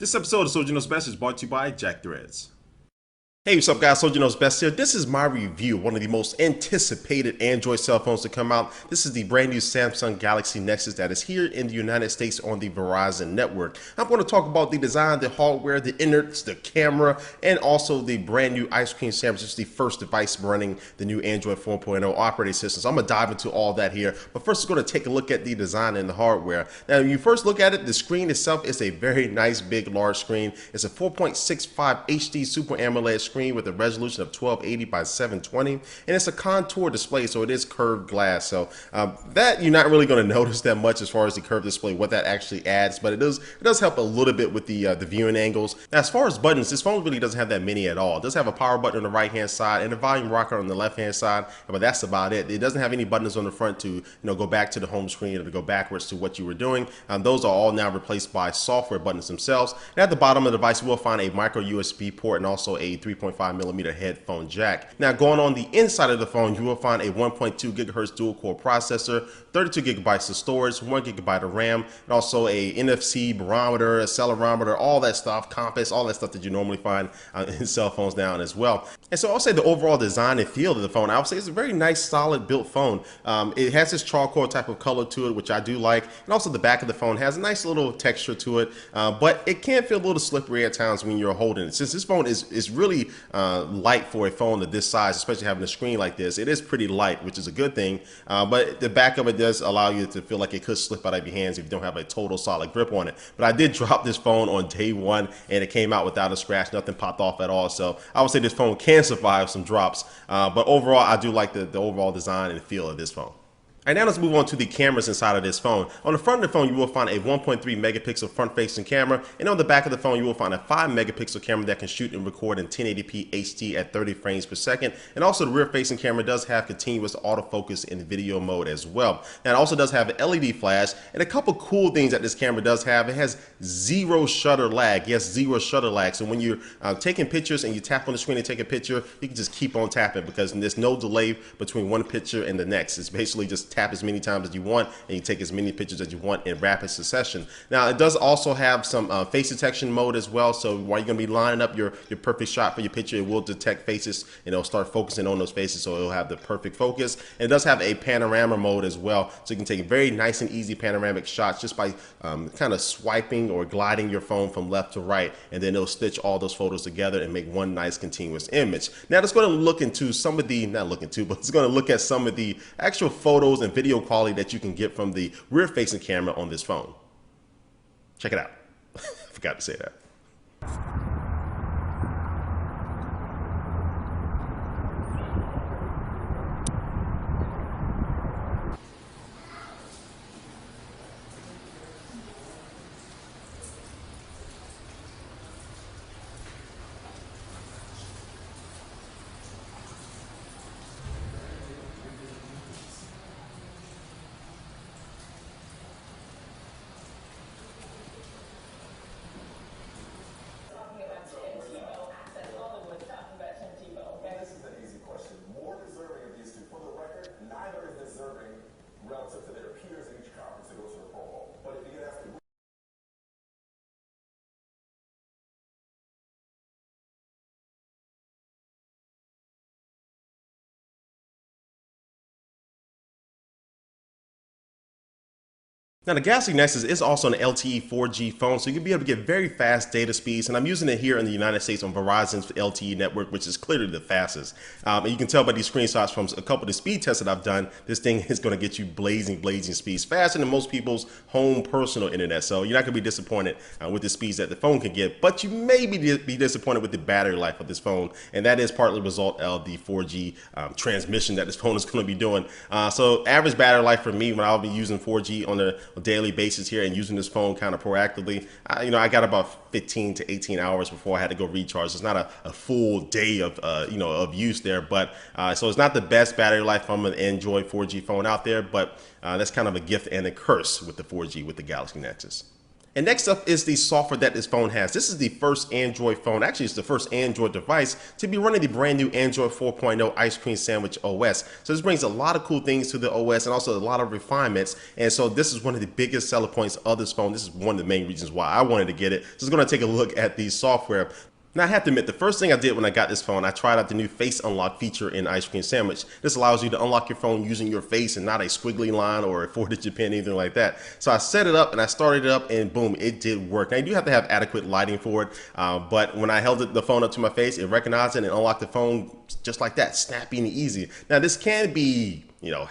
This episode of Soldier Knows Best is brought to you by Jack Threads. Hey, what's up guys, Soldier Knows Best here. This is my review of one of the most anticipated Android cell phones to come out. This is the brand new Samsung Galaxy Nexus that is here in the United States on the Verizon network. I'm going to talk about the design, the hardware, the innards, the camera, and also the brand new ice cream sandwich. It's the first device running the new Android 4.0 operating system. So I'm going to dive into all that here. But first, we're going to take a look at the design and the hardware. Now, when you first look at it, the screen itself is a very nice, big, large screen. It's a 4.65 HD Super AMOLED screen with a resolution of 1280 by 720, and it's a contour display, so it is curved glass. So that you're not really going to notice that much as far as the curved display, what that actually adds, but it does help a little bit with the viewing angles. Now, as far as buttons, this phone really doesn't have that many at all. It does have a power button on the right hand side and a volume rocker on the left hand side, but that's about it. It doesn't have any buttons on the front to go back to the home screen or to go backwards to what you were doing. Those are all now replaced by software buttons themselves. And at the bottom of the device, you will find a micro USB port and also a 3.5mm headphone jack. Now, going on the inside of the phone, you will find a 1.2 gigahertz dual core processor, 32 gigabytes of storage, 1 gigabyte of RAM, and also a NFC barometer, accelerometer, all that stuff, compass, all that stuff that you normally find in cell phones now as well. And so I'll say the overall design and feel of the phone, I would say it's a very nice, solid built phone. It has this charcoal type of color to it, which I do like. And also the back of the phone has a nice little texture to it, but it can feel a little slippery at times when you're holding it. Since this phone is really light for a phone of this size, especially having a screen like this, it is pretty light, which is a good thing. But the back of it does allow you to feel like it could slip out of your hands if you don't have a total solid grip on it. But I did drop this phone on day one and it came out without a scratch, nothing popped off at all. So I would say this phone can survive some drops. But overall, I do like the overall design and feel of this phone. All right, now let's move on to the cameras inside of this phone. On the front of the phone, you will find a 1.3 megapixel front-facing camera, and on the back of the phone, you will find a 5 megapixel camera that can shoot and record in 1080p HD at 30 frames per second. And also, the rear-facing camera does have continuous autofocus in video mode as well. Now, it also does have an LED flash, and a couple cool things that this camera does have. It has zero shutter lag. Yes, zero shutter lag. So when you're taking pictures and you tap on the screen and take a picture, you can just keep on tapping because there's no delay between one picture and the next. It's basically just tap as many times as you want and you take as many pictures as you want in rapid succession. Now, it does also have some face detection mode as well, so while you're going to be lining up your perfect shot for your picture, it will detect faces and it'll start focusing on those faces, so it'll have the perfect focus. And it does have a panorama mode as well, so you can take very nice and easy panoramic shots just by kind of swiping or gliding your phone from left to right, and then it'll stitch all those photos together and make one nice continuous image. Now, it's going to look into some of the, not look into, but it's going to look at some of the actual photos and video quality that you can get from the rear-facing camera on this phone. Check it out. Forgot to say that. Relative to their peers in each conference that goes to the Pro Bowl. But if you get asked Now, the Galaxy Nexus is also an LTE 4G phone, so you'll be able to get very fast data speeds, and I'm using it here in the United States on Verizon's LTE network, which is clearly the fastest. And you can tell by these screenshots from a couple of the speed tests that I've done, this thing is going to get you blazing speeds, faster than most people's home personal internet, so you're not going to be disappointed with the speeds that the phone can get, but you may be disappointed with the battery life of this phone, and that is partly a result of the 4G transmission that this phone is going to be doing. So average battery life for me when I'll be using 4G on a daily basis here and using this phone kind of proactively, I got about 15 to 18 hours before I had to go recharge. It's not a full day of of use there, but so it's not the best battery life from an Android 4G phone out there, but that's kind of a gift and a curse with the 4G with the Galaxy Nexus. And next up is the software that this phone has. This is the first Android phone, actually it's the first Android device to be running the brand new Android 4.0 Ice Cream Sandwich OS. So this brings a lot of cool things to the OS and also a lot of refinements. And so this is one of the biggest selling points of this phone. This is one of the main reasons why I wanted to get it. So I'm going to take a look at the software. Now I have to admit, the first thing I did when I got this phone, I tried out the new face unlock feature in Ice Cream Sandwich. This allows you to unlock your phone using your face and not a squiggly line or a 4-digit pin, anything like that. So I set it up and I started it up and boom, it did work. Now you do have to have adequate lighting for it, but when I held the phone up to my face, it recognized it and unlocked the phone just like that, snappy and easy. Now this can be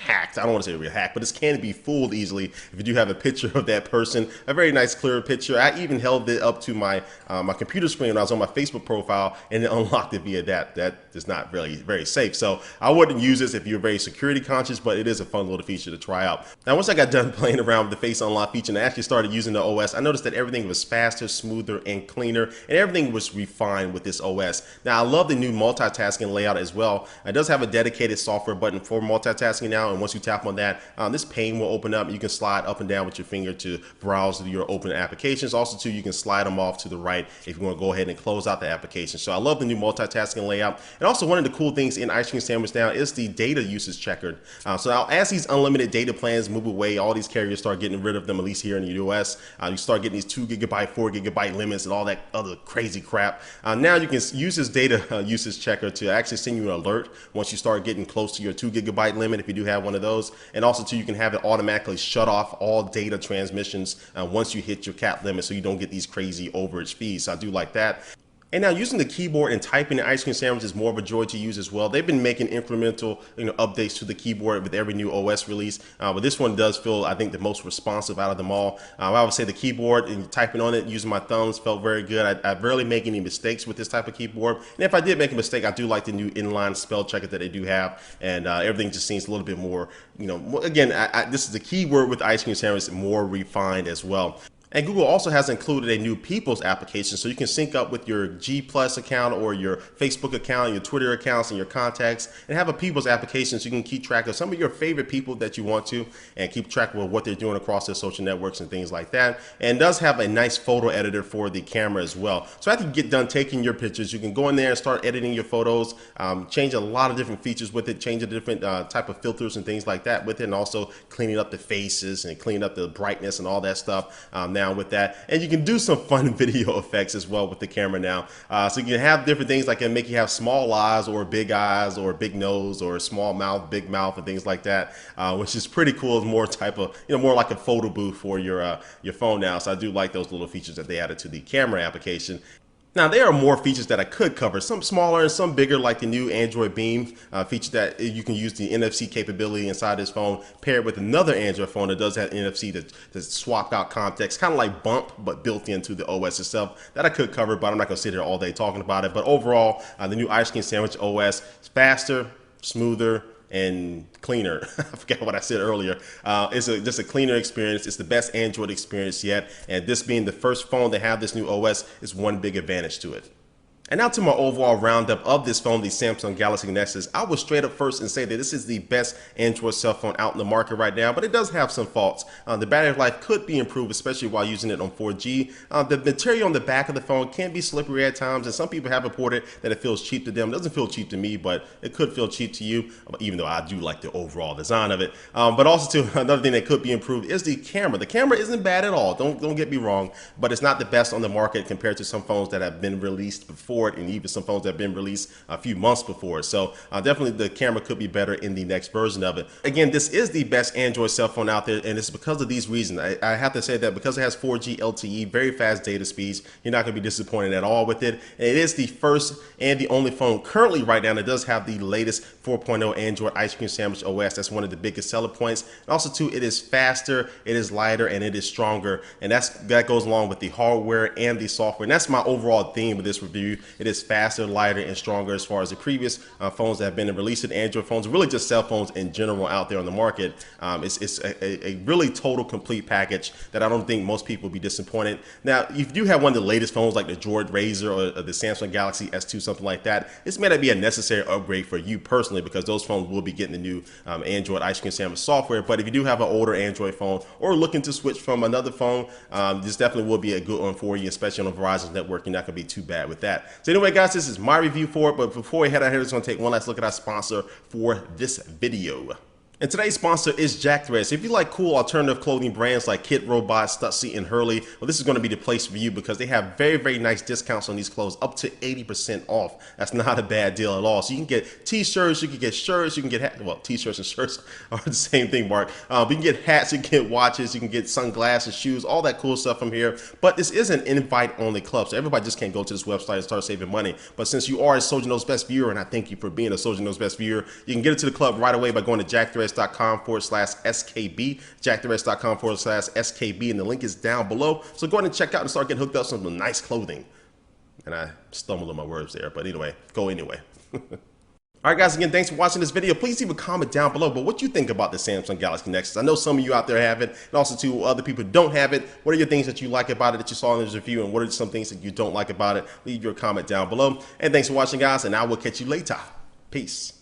hacked. I don't want to say real hacked, but this can be fooled easily if you do have a picture of that person, a very nice clear picture. I even held it up to my my computer screen when I was on my Facebook profile and it unlocked it via that. That is not really very safe. So I wouldn't use this if you're very security conscious, but it is a fun little feature to try out. Now, once I got done playing around with the face unlock feature and I actually started using the OS, I noticed that everything was faster, smoother, and cleaner, and everything was refined with this OS. Now, I love the new multitasking layout as well. It does have a dedicated software button for multitasking now, and once you tap on that, this pane will open up and you can slide up and down with your finger to browse your open applications. Also too, you can slide them off to the right if you want to go ahead and close out the application. So I love the new multitasking layout. And also one of the cool things in Ice Cream Sandwich now is the data usage checker. So now as these unlimited data plans move away, all these carriers start getting rid of them, at least here in the US. You start getting these 2 GB, 4 GB limits and all that other crazy crap. Now you can use this data usage checker to actually send you an alert once you start getting close to your 2 GB limit if you do have one of those. And also too, you can have it automatically shut off all data transmissions once you hit your cap limit so you don't get these crazy overage fees. So I do like that. And now using the keyboard and typing in Ice Cream Sandwich is more of a joy to use as well. They've been making incremental updates to the keyboard with every new OS release. But this one does feel, I think, the most responsive out of them all. I would say the keyboard and typing on it using my thumbs felt very good. I rarely make any mistakes with this type of keyboard. And if I did make a mistake, I do like the new inline spell checker that they do have. And everything just seems a little bit more, again, this is the keyword with Ice Cream Sandwich, more refined as well. And Google also has included a new People's application, so you can sync up with your G Plus account or your Facebook account, your Twitter accounts, and your contacts, and have a People's application so you can keep track of some of your favorite people that you want to, and keep track of what they're doing across their social networks and things like that. And it does have a nice photo editor for the camera as well. So after you get done taking your pictures, you can go in there and start editing your photos, change a lot of different features with it, change a different type of filters and things like that with it, and also cleaning up the faces and cleaning up the brightness and all that stuff. Now with that, and you can do some fun video effects as well with the camera now. So you can have different things like it make you have small eyes or big big nose or small mouth, big mouth, and things like that, which is pretty cool. It's more type of more like a photo booth for your phone now. So I do like those little features that they added to the camera application. Now, there are more features that I could cover, some smaller and some bigger, like the new Android Beam feature that you can use the NFC capability inside this phone, paired with another Android phone that does have NFC to swap out context, kind of like Bump, but built into the OS itself. That I could cover, but I'm not going to sit here all day talking about it. But overall, the new Ice Cream Sandwich OS is faster, smoother, and cleaner. I forgot what I said earlier. It's just a cleaner experience. It's the best Android experience yet. And this being the first phone to have this new OS is one big advantage to it. And now to my overall roundup of this phone, the Samsung Galaxy Nexus. I will straight up first and say that this is the best Android cell phone out in the market right now, but it does have some faults. The battery life could be improved, especially while using it on 4G. The material on the back of the phone can be slippery at times, and some people have reported that it feels cheap to them. It doesn't feel cheap to me, but it could feel cheap to you, even though I do like the overall design of it. But also too, another thing that could be improved is the camera. The camera isn't bad at all, don't get me wrong, but it's not the best on the market compared to some phones that have been released before, and even some phones that have been released a few months before. So definitely the camera could be better in the next version of it. Again, this is the best Android cell phone out there, and it's because of these reasons. I have to say that because it has 4G LTE, very fast data speeds, you're not going to be disappointed at all with it. And it is the first and the only phone currently right now that does have the latest 4.0 Android Ice Cream Sandwich OS. That's one of the biggest selling points. And also too, it is faster, it is lighter, and it is stronger. And that goes along with the hardware and the software. And that's my overall theme of this review. It is faster, lighter, and stronger as far as the previous phones that have been released. Android phones, really just cell phones in general out there on the market. It's a really total complete package that I don't think most people will be disappointed. Now, if you have one of the latest phones like the Droid Razr or the Samsung Galaxy S2, something like that, this may not be a necessary upgrade for you personally because those phones will be getting the new Android ice cream sandwich software. But if you do have an older Android phone or looking to switch from another phone, this definitely will be a good one for you, especially on Verizon's network. You're not going to be too bad with that. So anyway, guys, this is my review for it. But before we head out here, just going to take one last look at our sponsor for this video. And today's sponsor is JackThreads. So if you like cool alternative clothing brands like Kit Robot, Stussy, and Hurley, well, this is going to be the place for you because they have very, very nice discounts on these clothes, up to 80% off. That's not a bad deal at all. So you can get t-shirts, you can get shirts, you can get hats. Well, t-shirts and shirts are the same thing, Mark. But you can get hats, you can get watches, you can get sunglasses, shoes, all that cool stuff from here. But this is an invite-only club, so everybody just can't go to this website and start saving money. But since you are a Soldier Knows Best viewer, and I thank you for being a Soldier Knows Best viewer, you can get into the club right away by going to jackthreads.com/SKB, jackthreads.com/SKB, and the link is down below. So go ahead and check out and start getting hooked up with some nice clothing. And I stumbled on my words there, but anyway, go anyway. All right, guys, again, thanks for watching this video. Please leave a comment down below, but what you think about the Samsung Galaxy Nexus. I know some of you out there have it, and also to other people who don't have it. What are your things that you like about it that you saw in this review, and what are some things that you don't like about it? Leave your comment down below. And thanks for watching, guys, and I will catch you later. Peace.